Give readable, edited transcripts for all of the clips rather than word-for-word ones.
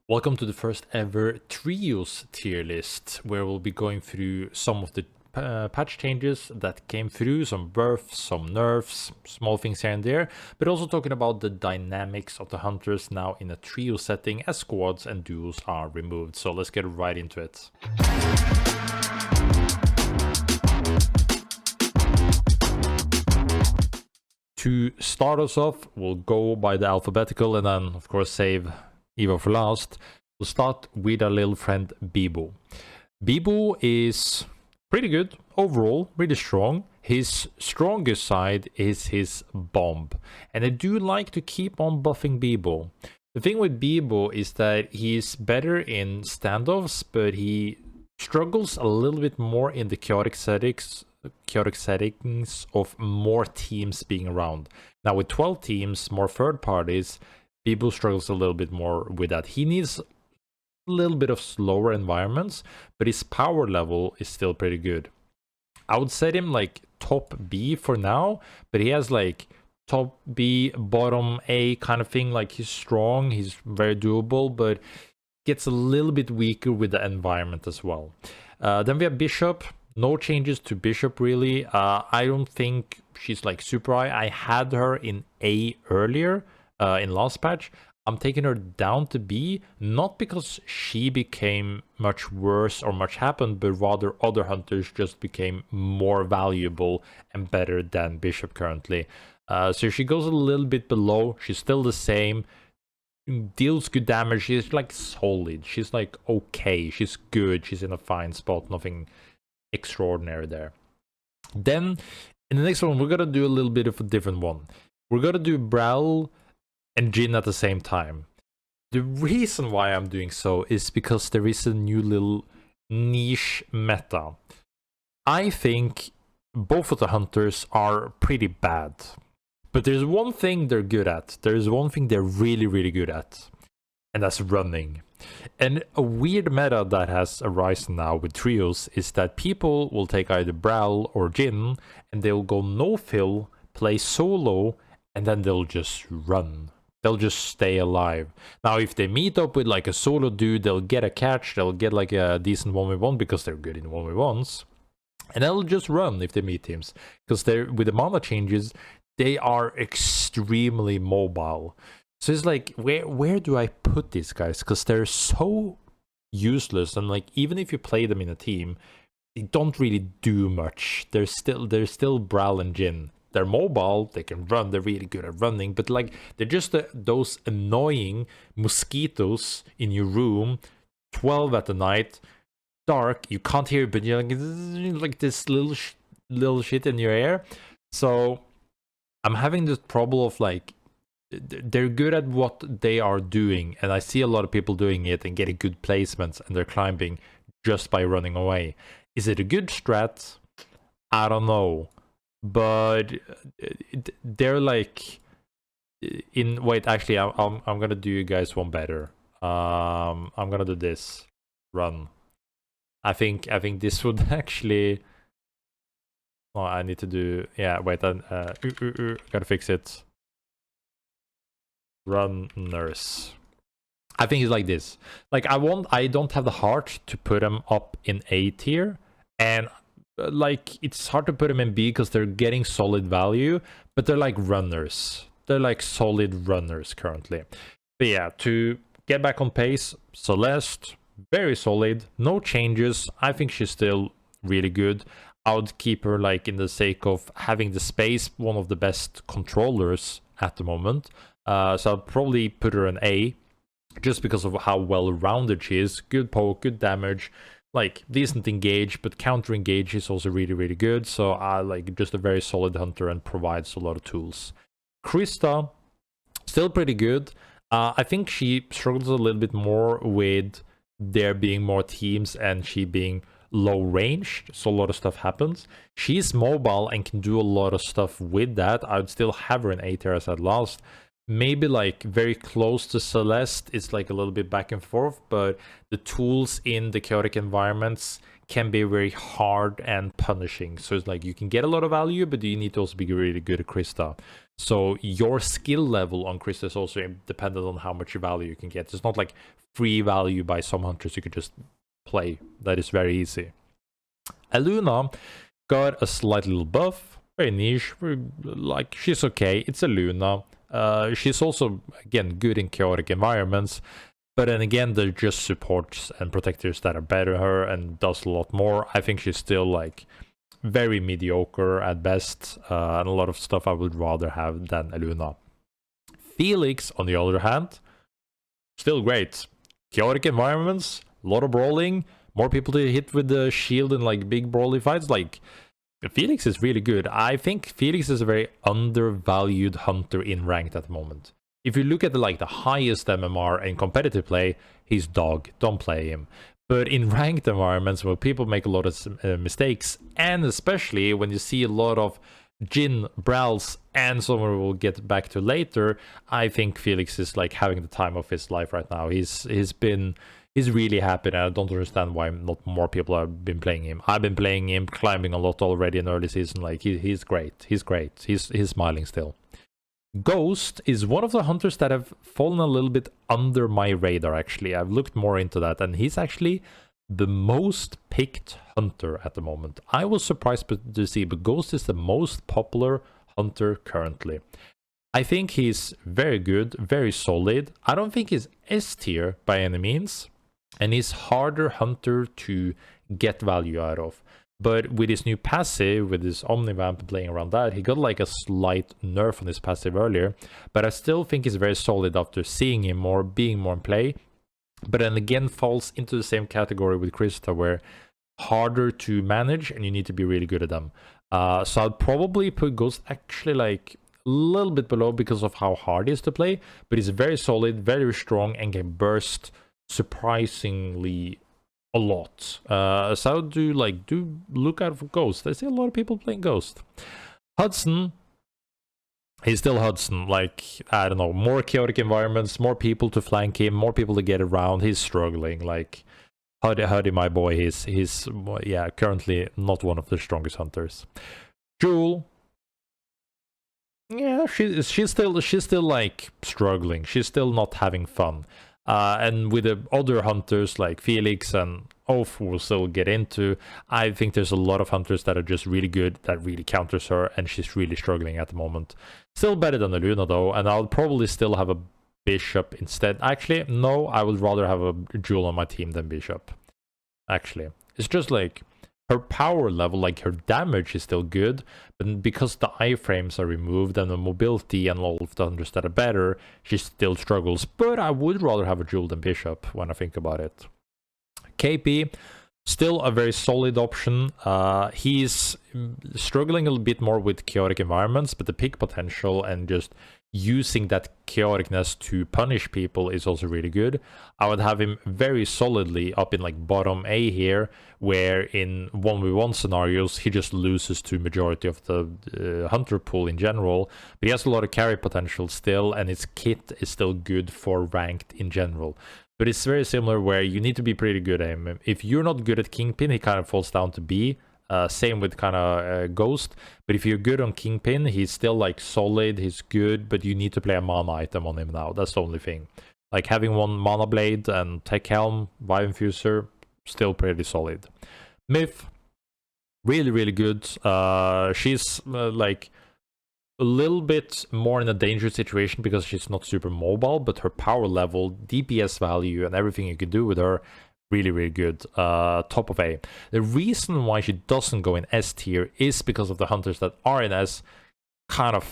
Welcome to the first ever Trios tier list, where we'll be going through some of the patch changes that came through, some buffs, some nerfs, small things here and there, but also talking about the dynamics of the hunters now in a trio setting as squads and duos are removed. So let's get right into it. To start us off, we'll go by the alphabetical and then of course save Evo for last. We'll start with our little friend Bibu. Bibu is pretty good overall, really strong. His strongest side is his bomb, and I do like to keep on buffing Bibu. The thing with Bibu is that he's better in standoffs, but he struggles a little bit more in the chaotic settings of more teams being around. Now with 12 teams, more third parties, Bibu struggles a little bit more with that. He needs a little bit of slower environments, but his power level is still pretty good. I would set him like top B for now, but he has like top B, bottom A kind of thing. Like he's strong, he's very doable, but gets a little bit weaker with the environment as well. Then we have Bishop. No changes to Bishop really. I don't think she's like super high. I had her in A earlier. In last patch, I'm taking her down to B, not because she became much worse or much happened, but rather other hunters just became more valuable and better than Bishop currently. So she goes a little bit below. She's still the same, deals good damage. She's like solid. She's like okay. She's good. She's in a fine spot. Nothing extraordinary there. Then in the next one, we're gonna do a little bit of a different one. We're gonna do Brawl and Jhin at the same time. The reason why I'm doing so is because there is a new little niche meta. I think both of the hunters are pretty bad, but there's one thing they're good at. There's one thing they're really good at, and that's running. And a weird meta that has arisen now with trios is that people will take either Brawl or Jhin and they'll go no fill, play solo, and then they'll just run. They'll just stay alive. Now, if they meet up with like a solo dude, they'll get a catch, they'll get like a decent 1v1 because they're good in 1v1s. And they'll just run if they meet teams. Because they're with the mana changes, they are extremely mobile. So it's like, where do I put these guys? Because they're so useless, and like even if you play them in a team, they don't really do much. They're still Brawl and Jhin. They're mobile, they can run, they're really good at running, but like they're just those annoying mosquitoes in your room, 12 at the night, dark, you can't hear it, but you're like this little shit in your ear. So I'm having this problem of like, they're good at what they are doing, and I see a lot of people doing it and getting good placements, and they're climbing just by running away. Is it a good strat? I don't know. But they're like wait, actually I'm gonna do you guys one better. I'm gonna do this. Run. I think this would actually, oh, I need to do, yeah, wait, gotta fix it. Runners. I think it's like this. Like I don't have the heart to put them up in A tier, and like it's hard to put them in B because they're getting solid value, but they're like runners. They're like solid runners currently. But yeah, to get back on pace, Celeste, very solid, no changes. I think she's still really good. I would keep her like in the sake of having the space, one of the best controllers at the moment. So I'll probably put her in A just because of how well-rounded she is. Good poke, good damage, like decent engage, but counter engage is also really good. So I like just a very solid hunter and provides a lot of tools. Krista, still pretty good. I think she struggles a little bit more with there being more teams and she being low ranged, so a lot of stuff happens. She's mobile and can do a lot of stuff with that. I would still have her in A tier as I said last, maybe like very close to Celeste. It's like a little bit back and forth, but the tools in the chaotic environments can be very hard and punishing. So it's like you can get a lot of value, but you need to also be really good at Krista. So your skill level on Krista is also dependent on how much value you can get. It's not like free value by some hunters you could just play. That is very easy. Aluna got a slight little buff, very niche, like she's okay. It's Aluna. She's also, again, good in chaotic environments, but then again, they're just supports and protectors that are better than her and does a lot more. I think she's still like very mediocre at best, and a lot of stuff I would rather have than Aluna. Felix, on the other hand, still great. Chaotic environments, a lot of brawling, more people to hit with the shield in like big brawly fights. Like, Felix is really good. I think Felix is a very undervalued hunter in ranked at the moment. If you look at the highest MMR in competitive play, he's dog. Don't play him. But in ranked environments where people make a lot of mistakes, and especially when you see a lot of Jhin, Brawls, and someone we'll get back to later, I think Felix is like having the time of his life right now. He's really happy, and I don't understand why not more people have been playing him. I've been playing him, climbing a lot already in early season. Like he's great. He's great. He's smiling still. Ghost is one of the hunters that have fallen a little bit under my radar, actually. I've looked more into that, and he's actually the most picked hunter at the moment. I was surprised to see, but Ghost is the most popular hunter currently. I think he's very good, very solid. I don't think he's S tier by any means, and he's harder hunter to get value out of. But with his new passive, with his Omnivamp playing around that, he got like a slight nerf on his passive earlier. But I still think he's very solid after seeing him more, being more in play. But then again, falls into the same category with Krista, where harder to manage and you need to be really good at them. So I'd probably put Ghost actually like a little bit below because of how hard he is to play. But he's very solid, very strong, and can burst surprisingly a lot. So do look out for Ghost. I see a lot of people playing Ghost. Hudson, he's still Hudson. Like, I don't know, more chaotic environments, more people to flank him, more people to get around. He's struggling. Like, Huddy, my boy, he's yeah, currently not one of the strongest hunters. Jewel, yeah, she's still like struggling. She's still not having fun. And with the other hunters like Felix and Oath we'll still get into, I think there's a lot of hunters that are just really good, that really counters her, and she's really struggling at the moment. Still better than the Luna though, and I'll probably still have a Bishop instead. Actually, no, I would rather have a Jewel on my team than Bishop. Actually, it's just like her power level, like her damage is still good, but because the iframes are removed and the mobility and all of the hunters that are better, she still struggles. But I would rather have a Jewel than Bishop when I think about it. KP, still a very solid option. He's struggling a little bit more with chaotic environments, but the pick potential and just using that chaoticness to punish people is also really good. I would have him very solidly up in like bottom A here, where in 1v1 scenarios he just loses to majority of the hunter pool in general, but he has a lot of carry potential still, and his kit is still good for ranked in general. But it's very similar where you need to be pretty good at him. If you're not good at Kingpin, he kind of falls down to B. Same with kind of Ghost, but if you're good on Kingpin, he's still like solid, he's good, but you need to play a mana item on him now. That's the only thing. Like having one Mana Blade and Tech Helm, Vive Infuser, still pretty solid. Myth, really, really good. She's like a little bit more in a dangerous situation because she's not super mobile, but her power level, DPS value, and everything you can do with her, really, really good. Top of A. The reason why she doesn't go in S tier is because of the hunters that are in S kind of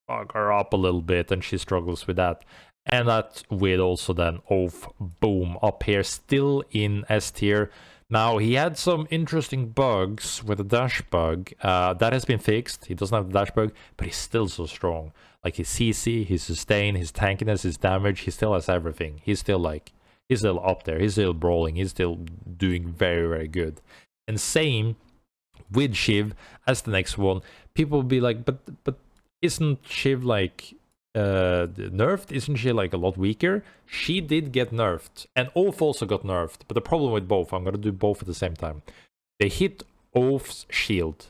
fuck her up a little bit, and she struggles with that. And that with also then Oath, boom, up here, still in S tier. Now, he had some interesting bugs with the dash bug. That has been fixed. He doesn't have the dash bug, but he's still so strong. Like his CC, his sustain, his tankiness, his damage, he still has everything. He's still up there. He's still brawling. He's still doing very, very good. And same with Shiv as the next one. People will be like, but isn't Shiv like nerfed? Isn't she like a lot weaker? She did get nerfed, and Oath also got nerfed. But the problem with both, I'm gonna do both at the same time. They hit Oath's shield.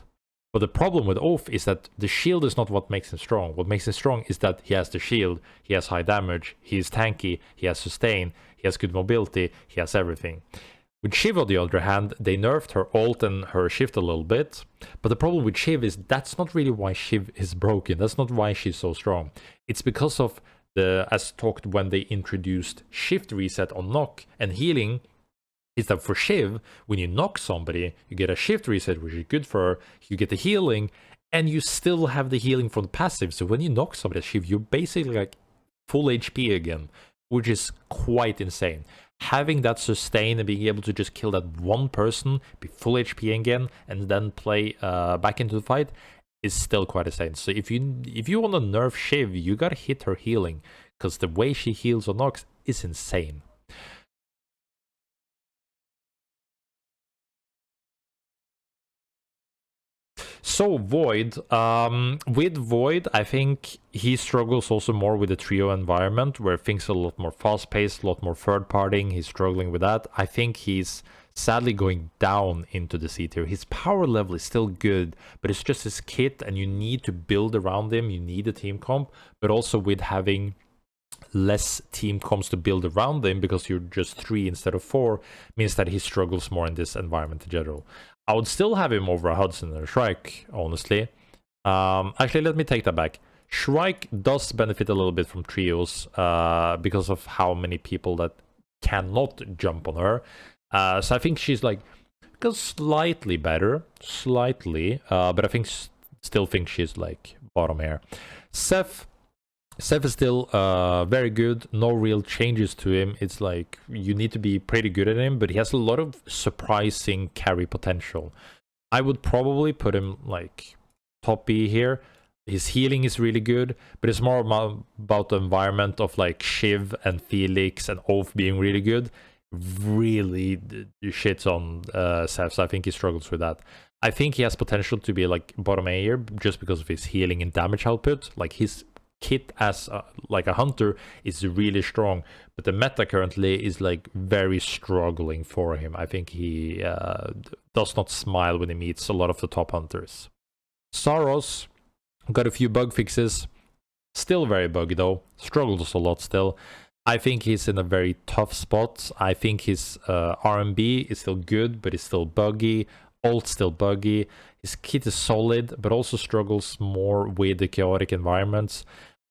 But the problem with Oath is that the shield is not what makes him strong. What makes him strong is that he has the shield, he has high damage, he is tanky, he has sustain, he has good mobility, he has everything. With Shiv, on the other hand, they nerfed her ult and her shift a little bit. But the problem with Shiv is that's not really why Shiv is broken. That's not why she's so strong. It's because of the, as talked when they introduced shift reset on knock and healing, is that for Shiv, when you knock somebody, you get a shift reset, which is good for her, you get the healing, and you still have the healing from the passive. So when you knock somebody at Shiv, you're basically like full HP again, which is quite insane. Having that sustain and being able to just kill that one person, be full HP again, and then play back into the fight is still quite insane. So if you want to nerf Shiv, you gotta hit her healing, because the way she heals or knocks is insane. So Void, with Void, I think he struggles also more with the trio environment, where things are a lot more fast-paced, a lot more third-partying. He's struggling with that. I think he's sadly going down into the C tier. His power level is still good, but it's just his kit, and you need to build around him. You need a team comp, but also with having less team comps to build around him, because you're just 3 instead of 4, means that he struggles more in this environment in general. I would still have him over a Hudson or Shrike, honestly. Actually, let me take that back. Shrike does benefit a little bit from trios because of how many people that cannot jump on her. So I think she's like slightly better, but I think still think she's like bottom here. Seth is still very good. No real changes to him. It's like you need to be pretty good at him, but he has a lot of surprising carry potential. I would probably put him like top B here. His healing is really good, but it's more about the environment of like Shiv and Felix and Oath being really good. Really shits on Seth, so I think he struggles with that. I think he has potential to be like bottom A here just because of his healing and damage output. Like his kit as like a hunter is really strong, but the meta currently is like very struggling for him. I think he does not smile when he meets a lot of the top hunters. Saros got a few bug fixes, still very buggy though, struggles a lot still. I think he's in a very tough spot. I think his R&B is still good, but it's still buggy. Ult still buggy. His kit is solid, but also struggles more with the chaotic environments.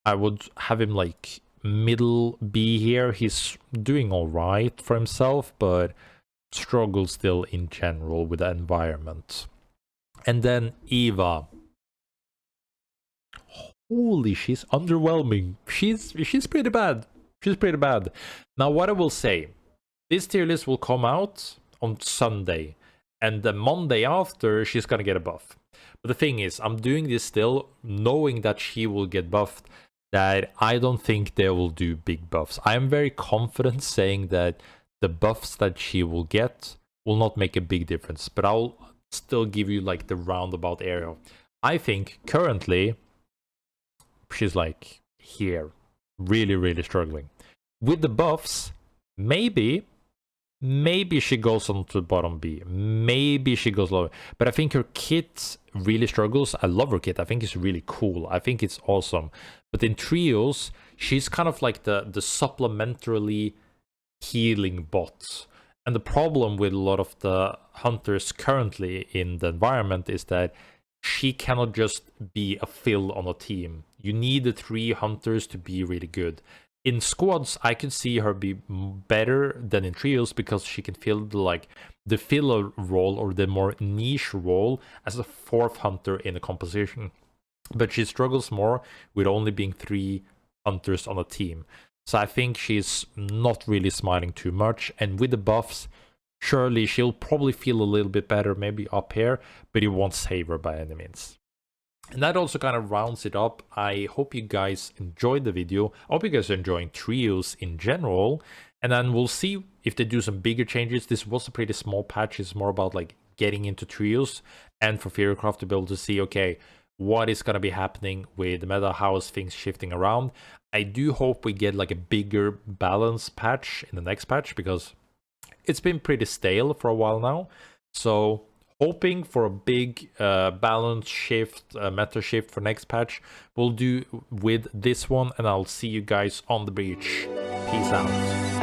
I would have him like middle B here. He's doing all right for himself, but struggles still in general with the environment. And then Eva. Holy, she's underwhelming. She's pretty bad. She's pretty bad. Now, what I will say, this tier list will come out on Sunday, and the Monday after, she's gonna get a buff. But the thing is, I'm doing this still knowing that she will get buffed, that I don't think they will do big buffs. I am very confident saying that the buffs that she will get will not make a big difference, but I'll still give you like the roundabout area. I think currently she's like here, really struggling. With the buffs, maybe she goes on to bottom B. Maybe she goes lower. But I think her kit really struggles. I love her kit. I think it's really cool. I think it's awesome. But in trios, she's kind of like the supplementarily healing bot. And the problem with a lot of the hunters currently in the environment is that she cannot just be a fill on a team. You need the 3 hunters to be really good. In squads, I could see her be better than in trios because she can fill the filler role or the more niche role as a 4th hunter in a composition. But she struggles more with only being 3 hunters on a team. So I think she's not really smiling too much. And with the buffs, surely she'll probably feel a little bit better, maybe up here, but it won't save her by any means. And that also kind of rounds it up. I hope you guys enjoyed the video. I hope you guys are enjoying trios in general. And then we'll see if they do some bigger changes. This was a pretty small patch. It's more about like getting into trios and for Theorycraft to be able to see, okay, what is going to be happening with the meta, how is things shifting around. I do hope we get like a bigger balance patch in the next patch, because it's been pretty stale for a while now. So hoping for a big balance shift, meta shift for next patch. We'll do with this one, and I'll see you guys on the beach. Peace out.